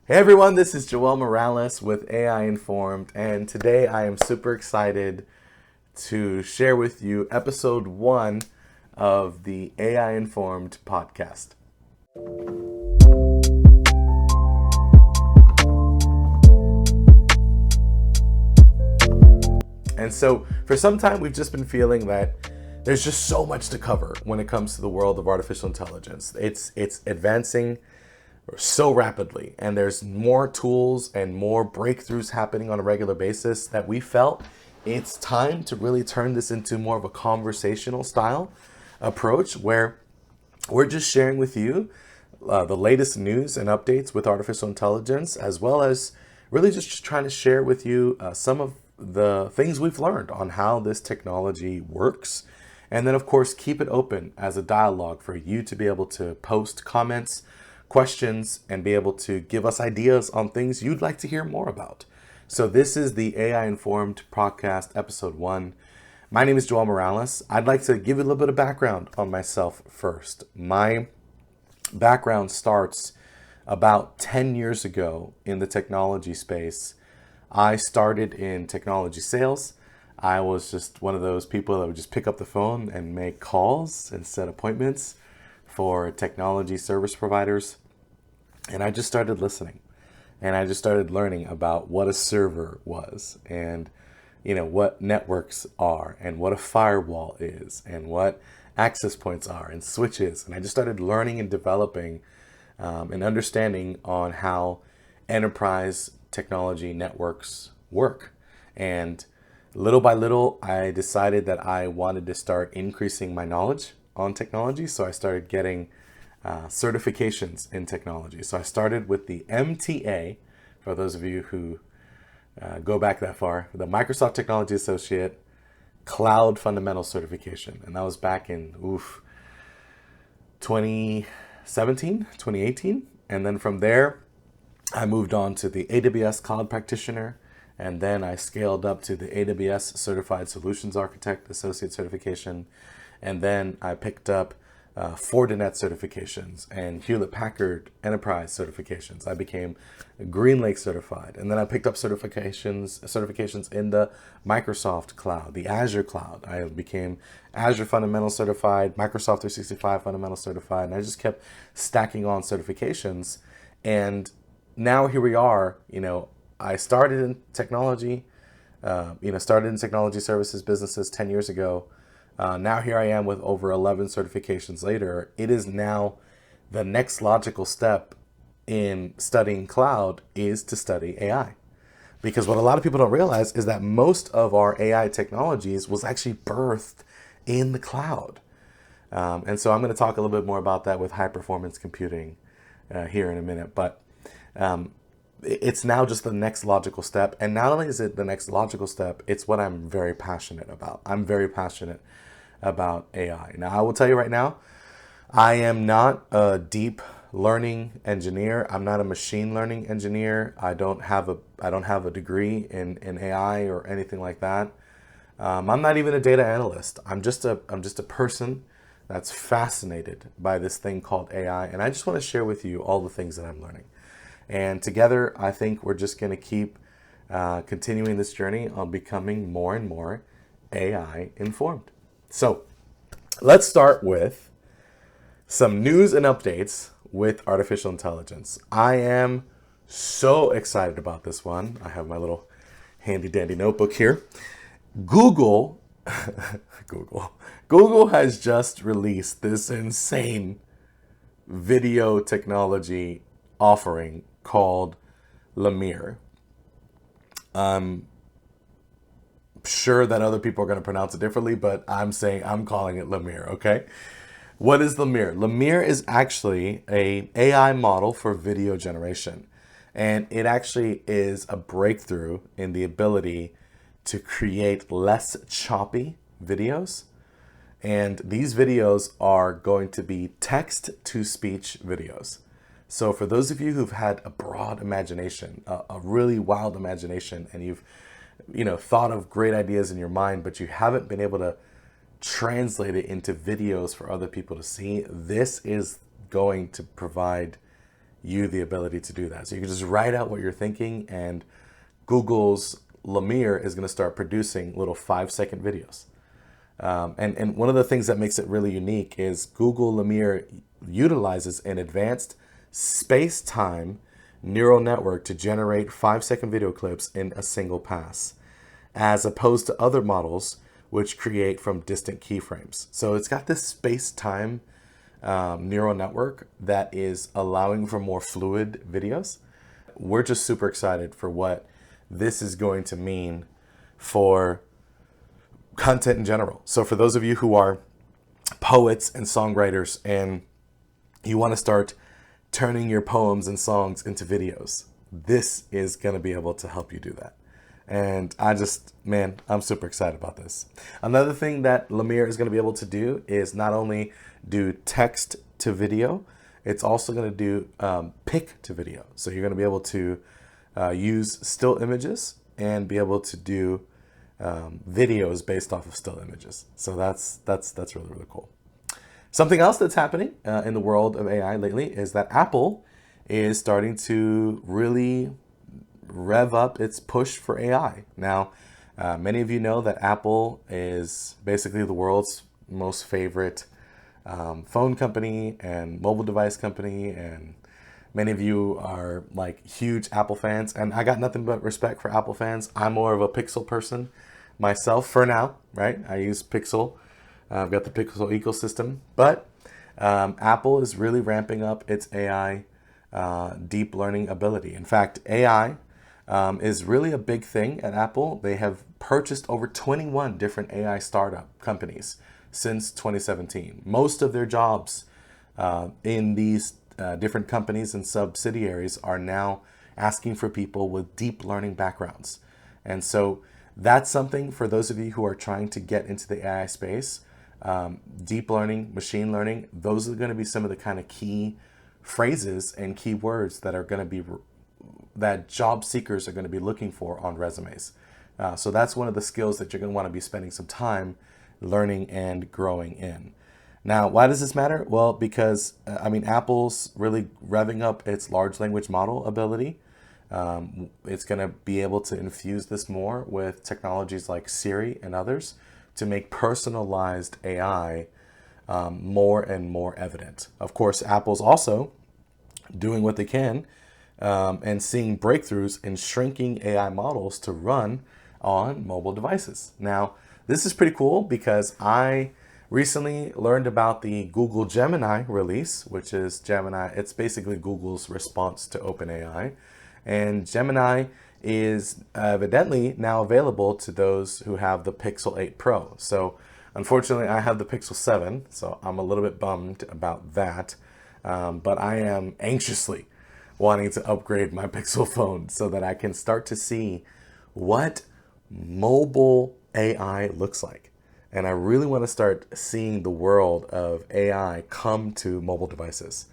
Hey everyone, this is Joel Morales with Ai.Informed, and today I am super excited to share with you episode 1 of the Ai.Informed podcast. And so for some time we've just been feeling that there's just so much to cover when it comes to the world of artificial intelligence. It's advancing so rapidly, and there's more tools and more breakthroughs happening on a regular basis that we felt it's time to really turn this into more of a conversational style approach where we're just sharing with you the latest news and updates with artificial intelligence, as well as really just trying to share with you some of the things we've learned on how this technology works. And then, of course, keep it open as a dialogue for you to be able to post comments, questions, and be able to give us ideas on things you'd like to hear more about. So this is the Ai.Informed podcast, episode 1. My name is Joel Morales. I'd like to give you a little bit of background on myself first. My background starts about 10 years ago in the technology space. I started in technology sales. I was just one of those people that would just pick up the phone and make calls and set appointments for technology service providers. And I just started listening, and I just started learning about what a server was, and what networks are, and what a firewall is, and what access points are, and switches. And I just started learning and developing an understanding on how enterprise technology networks work. And little by little, I decided that I wanted to start increasing my knowledge on technology. So I started getting certifications in technology. So I started with the MTA, for those of you who go back that far, the Microsoft Technology Associate Cloud Fundamental Certification. And that was back in 2017, 2018. And then from there, I moved on to the AWS Cloud Practitioner. And then I scaled up to the AWS Certified Solutions Architect Associate Certification. And then I picked up Fortinet certifications and Hewlett-Packard Enterprise certifications. I became GreenLake certified. And then I picked up certifications in the Microsoft Cloud, the Azure Cloud. I became Azure Fundamental Certified, Microsoft 365 Fundamental Certified, and I just kept stacking on certifications. And now here we are. I started in technology, started in technology services businesses 10 years ago. Now here I am with over 11 certifications later. It is now the next logical step in studying cloud is to study AI. Because what a lot of people don't realize is that most of our AI technologies was actually birthed in the cloud. And so I'm going to talk a little bit more about that with high performance computing here in a minute. But it's now just the next logical step. And not only is it the next logical step, it's what I'm very passionate about. I'm very passionate about AI. Now, I will tell you right now, I am not a deep learning engineer. I'm not a machine learning engineer. I don't have a degree in AI or anything like that. I'm not even a data analyst. I'm just a person that's fascinated by this thing called AI. And I just want to share with you all the things that I'm learning. And together, I think we're just going to keep continuing this journey on becoming more and more AI informed. So let's start with some news and updates with artificial intelligence. I am so excited about this one. I have my little handy dandy notebook here. Google has just released this insane video technology offering called Lumiere. I'm sure that other people are going to pronounce it differently, but I'm calling it Lumiere, okay? What is Lumiere? Lumiere is actually an AI model for video generation. And it actually is a breakthrough in the ability to create less choppy videos. And these videos are going to be text-to-speech videos. So for those of you who've had a broad imagination, a really wild imagination, and you've thought of great ideas in your mind, but you haven't been able to translate it into videos for other people to see, this is going to provide you the ability to do that. So you can just write out what you're thinking, and Google's Lumiere is going to start producing little 5-second videos. And one of the things that makes it really unique is Google Lumiere utilizes an advanced space-time neural network to generate 5-second video clips in a single pass, as opposed to other models which create from distant keyframes. So it's got this space-time neural network that is allowing for more fluid videos. We're just super excited for what this is going to mean for content in general. So for those of you who are poets and songwriters and you want to start turning your poems and songs into videos, this is going to be able to help you do that. And I'm super excited about this. Another thing that Lumiere is going to be able to do is not only do text to video, it's also going to do pic to video. So you're going to be able to use still images and be able to do videos based off of still images. So that's really, really cool. Something else that's happening in the world of AI lately is that Apple is starting to really rev up its push for AI. Now, many of you know that Apple is basically the world's most favorite phone company and mobile device company, and many of you are like huge Apple fans, and I got nothing but respect for Apple fans. I'm more of a Pixel person myself for now, right? I use Pixel. I've got the Pixel ecosystem, but Apple is really ramping up its AI deep learning ability. In fact, AI is really a big thing at Apple. They have purchased over 21 different AI startup companies since 2017. Most of their jobs in these different companies and subsidiaries are now asking for people with deep learning backgrounds. And so that's something for those of you who are trying to get into the AI space. Deep learning, machine learning, those are going to be some of the kind of key phrases and key words that are going to be that job seekers are going to be looking for on resumes. So that's one of the skills that you're going to want to be spending some time learning and growing in. Now, why does this matter? Well, because Apple's really revving up its large language model ability. It's going to be able to infuse this more with technologies like Siri and others to make personalized AI more and more evident. Of course, Apple's also doing what they can and seeing breakthroughs in shrinking AI models to run on mobile devices. Now, this is pretty cool because I recently learned about the Google Gemini release, which is Gemini. It's basically Google's response to OpenAI. And Gemini is evidently now available to those who have the Pixel 8 Pro. So unfortunately, I have the Pixel 7, so I'm a little bit bummed about that. But I am anxiously wanting to upgrade my Pixel phone so that I can start to see what mobile AI looks like. And I really want to start seeing the world of AI come to mobile devices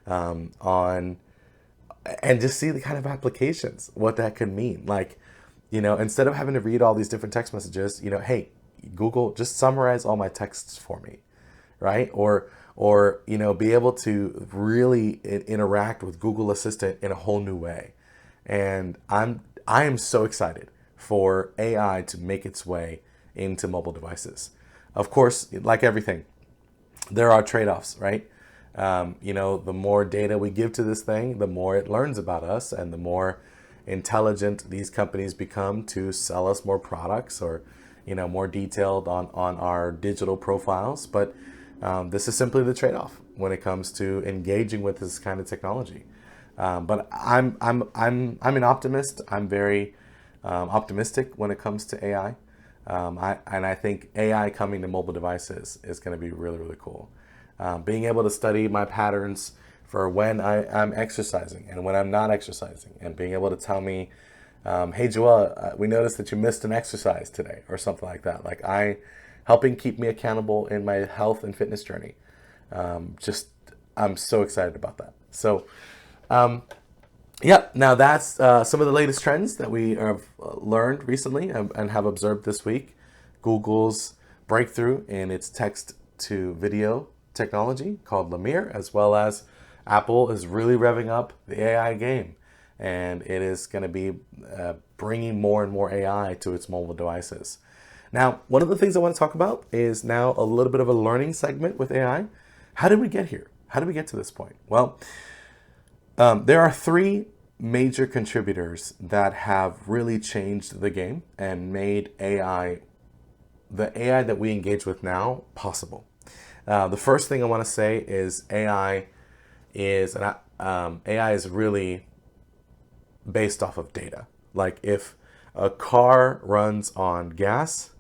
and just see the kind of applications, what that could mean. Like, instead of having to read all these different text messages, hey, Google, just summarize all my texts for me, right? Or be able to really interact with Google Assistant in a whole new way. And I am so excited for AI to make its way into mobile devices. Of course, like everything, there are trade-offs, right? The more data we give to this thing, the more it learns about us and the more intelligent these companies become to sell us more products or, more detailed on our digital profiles. But this is simply the trade-off when it comes to engaging with this kind of technology. But I'm an optimist. I'm very optimistic when it comes to AI. I think AI coming to mobile devices is going to be really, really cool. Being able to study my patterns for when I'm exercising and when I'm not exercising, and being able to tell me, hey, Joel, we noticed that you missed an exercise today or something like that. Like helping keep me accountable in my health and fitness journey. I'm so excited about that. So, now that's some of the latest trends that we have learned recently and have observed this week. Google's breakthrough in its text to video technology called Lumiere, as well as Apple is really revving up the AI game, and it is going to be bringing more and more AI to its mobile devices. Now, one of the things I want to talk about is now a little bit of a learning segment with AI. How did we get here? How did we get to this point? Well, there are three major contributors that have really changed the game and made AI, the AI that we engage with now, possible. The first thing I want to say is AI is really based off of data. Like if a car runs on gas,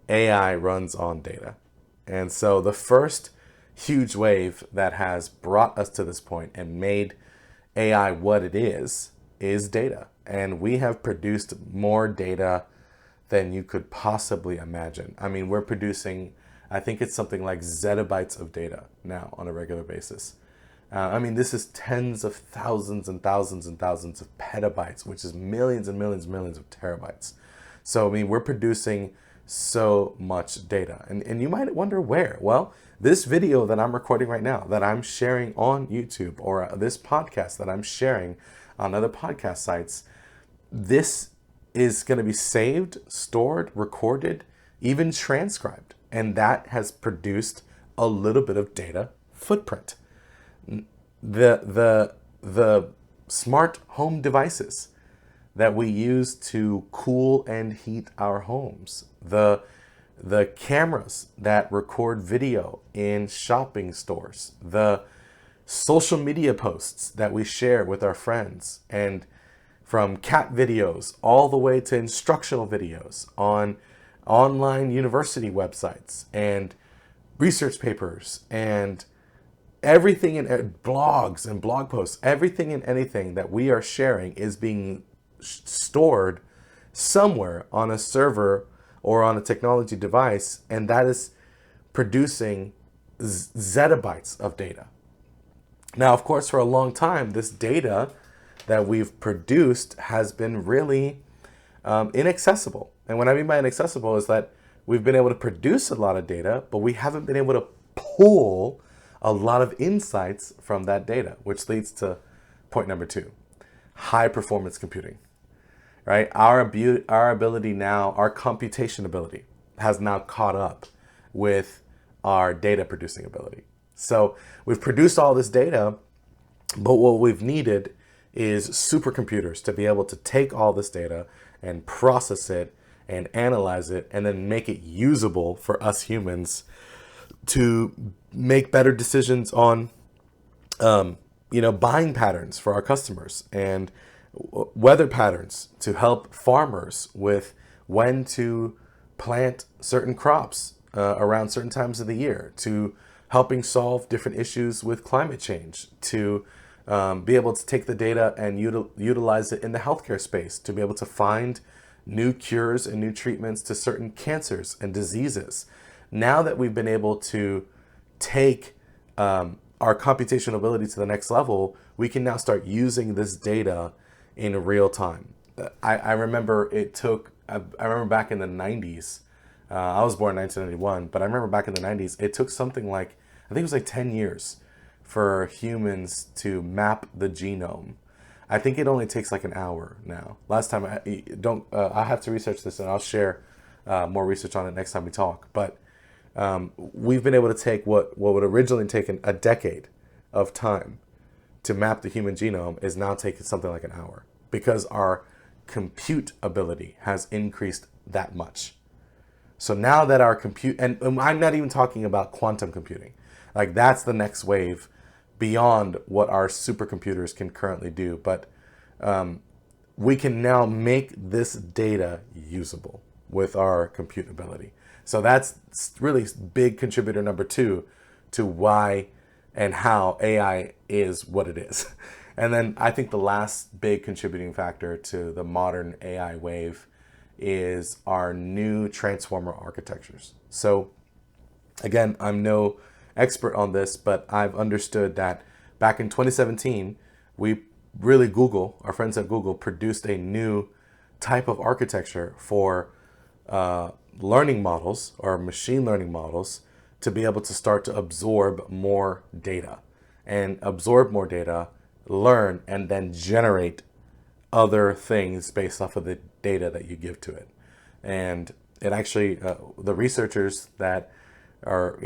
AI runs on data. And so the first huge wave that has brought us to this point and made AI what it is data. And we have produced more data than you could possibly imagine. I mean, we're producing, I think it's something like zettabytes of data now on a regular basis. I mean, this is tens of thousands and thousands and thousands of petabytes, which is millions and millions and millions of terabytes. So, I mean, we're producing so much data. And you might wonder where. Well, this video that I'm recording right now, that I'm sharing on YouTube, or this podcast that I'm sharing on other podcast sites, this is going to be saved, stored, recorded, even transcribed. And that has produced a little bit of data footprint. The smart home devices that we use to cool and heat our homes, the cameras that record video in shopping stores, the social media posts that we share with our friends, and from cat videos all the way to instructional videos on online university websites and research papers and everything in blogs and blog posts, everything and anything that we are sharing is being stored somewhere on a server or on a technology device, and that is producing zettabytes of data. Now, of course, for a long time, this data that we've produced has been really inaccessible. And what I mean by inaccessible is that we've been able to produce a lot of data, but we haven't been able to pull a lot of insights from that data, which leads to point number 2, high performance computing, right? Our ability now, our computation ability has now caught up with our data producing ability. So we've produced all this data, but what we've needed is supercomputers to be able to take all this data and process it and analyze it and then make it usable for us humans to make better decisions on, buying patterns for our customers and weather patterns to help farmers with when to plant certain crops around certain times of the year, to helping solve different issues with climate change, to be able to take the data and utilize it in the healthcare space, to be able to find new cures and new treatments to certain cancers and diseases. Now that we've been able to take our computational ability to the next level, we can now start using this data in real time. I remember I remember back in the 90s, I was born in 1991, but I remember back in the 90s, it took something like, I think it was like 10 years for humans to map the genome. I think it only takes like an hour now. Last time, I have to research this and I'll share more research on it next time we talk. But we've been able to take what would originally take a decade of time to map the human genome is now taking something like an hour because our compute ability has increased that much. So now that our and I'm not even talking about quantum computing, like that's the next wave beyond what our supercomputers can currently do. But we can now make this data usable with our compute ability. So that's really big contributor number 2 to why and how AI is what it is. And then I think the last big contributing factor to the modern AI wave is our new transformer architectures. So again, I'm no expert on this, but I've understood that back in 2017, our friends at Google produced a new type of architecture for learning models or machine learning models to be able to start to absorb more data. and absorb more data, learn, and then generate other things based off of the data that you give to it. And it actually, the researchers that are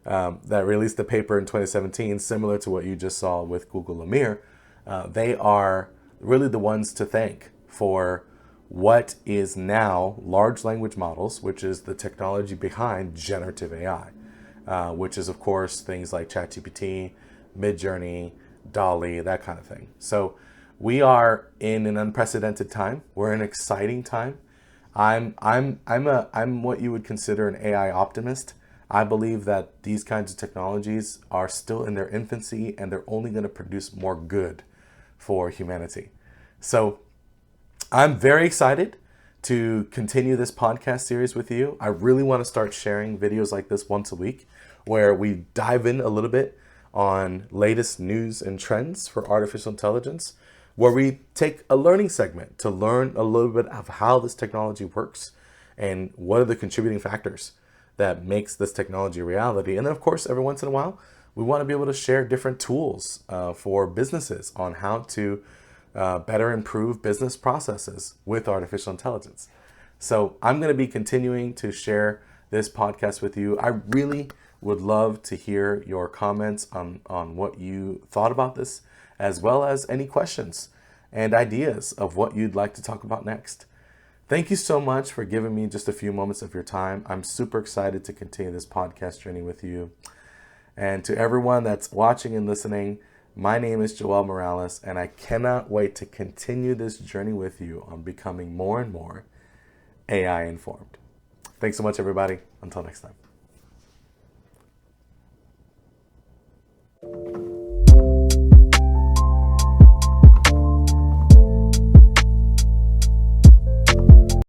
that released the paper in 2017, similar to what you just saw with Google Lumiere, they are really the ones to thank for what is now large language models, which is the technology behind generative AI, which is, of course, things like ChatGPT, Midjourney, DALL-E, that kind of thing. So we are in an unprecedented time. We're in an exciting time. I'm what you would consider an AI optimist. I believe that these kinds of technologies are still in their infancy and they're only going to produce more good for humanity. So I'm very excited to continue this podcast series with you. I really want to start sharing videos like this once a week where we dive in a little bit on latest news and trends for artificial intelligence, where we take a learning segment to learn a little bit of how this technology works and what are the contributing factors that makes this technology a reality. And then, of course, every once in a while, we want to be able to share different tools for businesses on how to better improve business processes with artificial intelligence. So I'm going to be continuing to share this podcast with you. I really would love to hear your comments on what you thought about this, as well as any questions and ideas of what you'd like to talk about next. Thank you so much for giving me just a few moments of your time. I'm super excited to continue this podcast journey with you. And to everyone that's watching and listening, my name is Joel Morales, and I cannot wait to continue this journey with you on becoming more and more AI informed. Thanks so much, everybody. Until next time.